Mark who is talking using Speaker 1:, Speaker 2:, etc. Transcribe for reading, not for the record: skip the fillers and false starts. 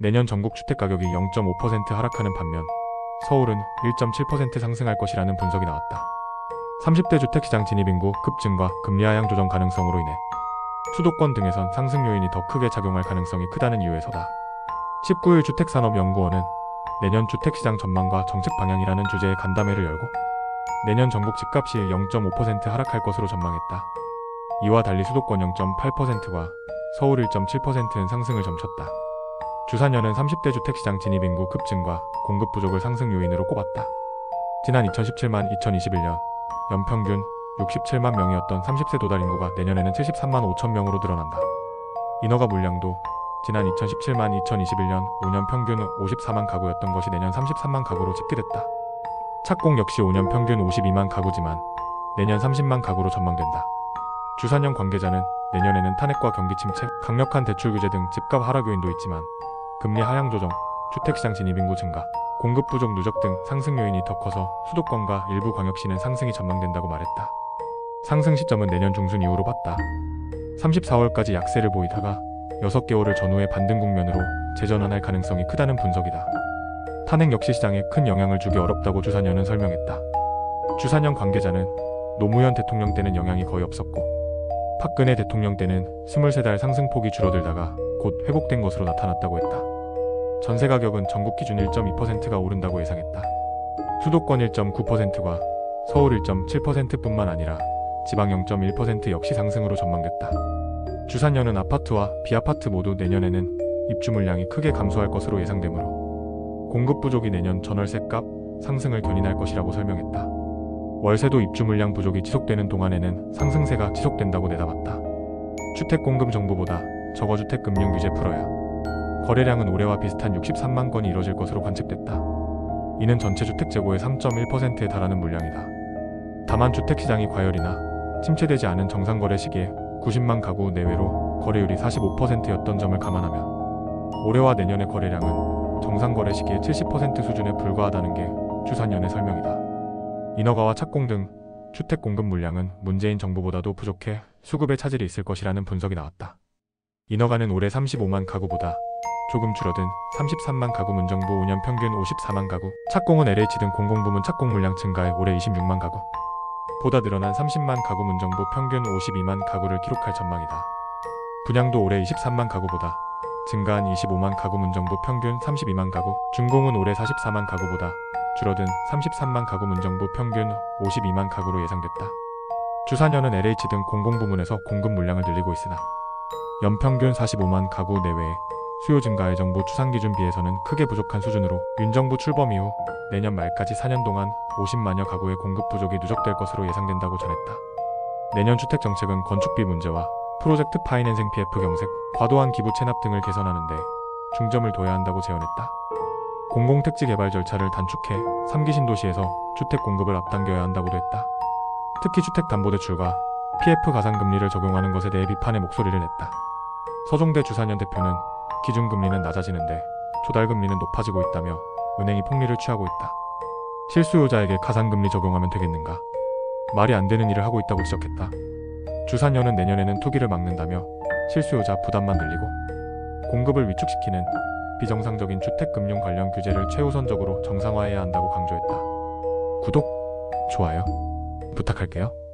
Speaker 1: 내년 전국 주택가격이 0.5% 하락하는 반면 서울은 1.7% 상승할 것이라는 분석이 나왔다. 30대 주택시장 진입인구 급증과 금리 하향 조정 가능성으로 인해 수도권 등에선 상승 요인이 더 크게 작용할 가능성이 크다는 이유에서다. 19일 주택산업연구원은 내년 주택시장 전망과 정책 방향이라는 주제의 간담회를 열고 내년 전국 집값이 0.5% 하락할 것으로 전망했다. 이와 달리 수도권 0.8%와 서울 1.7%는 상승을 점쳤다. 주산연은 30대 주택시장 진입인구 급증과 공급 부족을 상승 요인으로 꼽았다. 지난 2017만 2021년 연평균 67만 명이었던 30세 도달 인구가 내년에는 73만 5천 명으로 늘어난다. 인허가 물량도 지난 2017만 2021년 5년 평균 54만 가구였던 것이 내년 33만 가구로 집계됐다. 착공 역시 5년 평균 52만 가구지만 내년 30만 가구로 전망된다. 주산연 관계자는 내년에는 탄핵과 경기 침체, 강력한 대출 규제 등 집값 하락 요인도 있지만 금리 하향 조정, 주택시장 진입인구 증가, 공급 부족 누적 등 상승 요인이 더 커서 수도권과 일부 광역시는 상승이 전망된다고 말했다. 상승 시점은 내년 중순 이후로 봤다. 34월까지 약세를 보이다가 6개월을 전후에 반등 국면으로 재전환할 가능성이 크다는 분석이다. 탄핵 역시 시장에 큰 영향을 주기 어렵다고 주산연은 설명했다. 주산연 관계자는 노무현 대통령 때는 영향이 거의 없었고 박근혜 대통령 때는 23달 상승폭이 줄어들다가 곧 회복된 것으로 나타났다고 했다. 전세 가격은 전국 기준 1.2%가 오른다고 예상했다. 수도권 1.9%가 서울 1.7%뿐만 아니라 지방 0.1% 역시 상승으로 전망됐다. 주산연은 아파트와 비아파트 모두 내년에는 입주 물량이 크게 감소할 것으로 예상되므로 공급 부족이 내년 전월세값 상승을 견인할 것이라고 설명했다. 월세도 입주 물량 부족이 지속되는 동안에는 상승세가 지속된다고 내다봤다. 주택공급 정부보다 저거주택 금융 규제 풀어야 거래량은 올해와 비슷한 63만 건이 이뤄질 것으로 관측됐다. 이는 전체 주택 재고의 3.1%에 달하는 물량이다. 다만 주택시장이 과열이나 침체되지 않은 정상거래 시기에 90만 가구 내외로 거래율이 45%였던 점을 감안하면 올해와 내년의 거래량은 정상거래 시기의 70% 수준에 불과하다는 게 주산연의 설명이다. 인허가와 착공 등 주택 공급 물량은 문재인 정부보다도 부족해 수급에 차질이 있을 것이라는 분석이 나왔다. 인허가는 올해 35만 가구보다 조금 줄어든 33만 가구 문정부 5년 평균 54만 가구, 착공은 LH 등 공공부문 착공 물량 증가에 올해 26만 가구, 보다 늘어난 30만 가구 문정부 평균 52만 가구를 기록할 전망이다. 분양도 올해 23만 가구보다 증가한 25만 가구 문정부 평균 32만 가구, 준공은 올해 44만 가구보다 줄어든 33만 가구 문정부 평균 52만 가구로 예상됐다. 주산연은 LH 등 공공부문에서 공급 물량을 늘리고 있으나 연평균 45만 가구 내외의 수요 증가에 정부 추산 기준 비해서는 크게 부족한 수준으로 윤 정부 출범 이후 내년 말까지 4년 동안 50만여 가구의 공급 부족이 누적될 것으로 예상된다고 전했다. 내년 주택 정책은 건축비 문제와 프로젝트 파이낸싱 PF 경색, 과도한 기부 체납 등을 개선하는 데 중점을 둬야 한다고 제언했다. 공공택지 개발 절차를 단축해 3기 신도시에서 주택 공급을 앞당겨야 한다고도 했다. 특히 주택담보대출과 PF 가산금리를 적용하는 것에 대해 비판의 목소리를 냈다. 서종대 주산연 대표는 기준금리는 낮아지는데 조달금리는 높아지고 있다며 은행이 폭리를 취하고 있다. 실수요자에게 가산금리 적용하면 되겠는가? 말이 안 되는 일을 하고 있다고 지적했다. 주산연은 내년에는 투기를 막는다며 실수요자 부담만 늘리고 공급을 위축시키는 비정상적인 주택금융 관련 규제를 최우선적으로 정상화해야 한다고 강조했다. 구독, 좋아요 부탁할게요.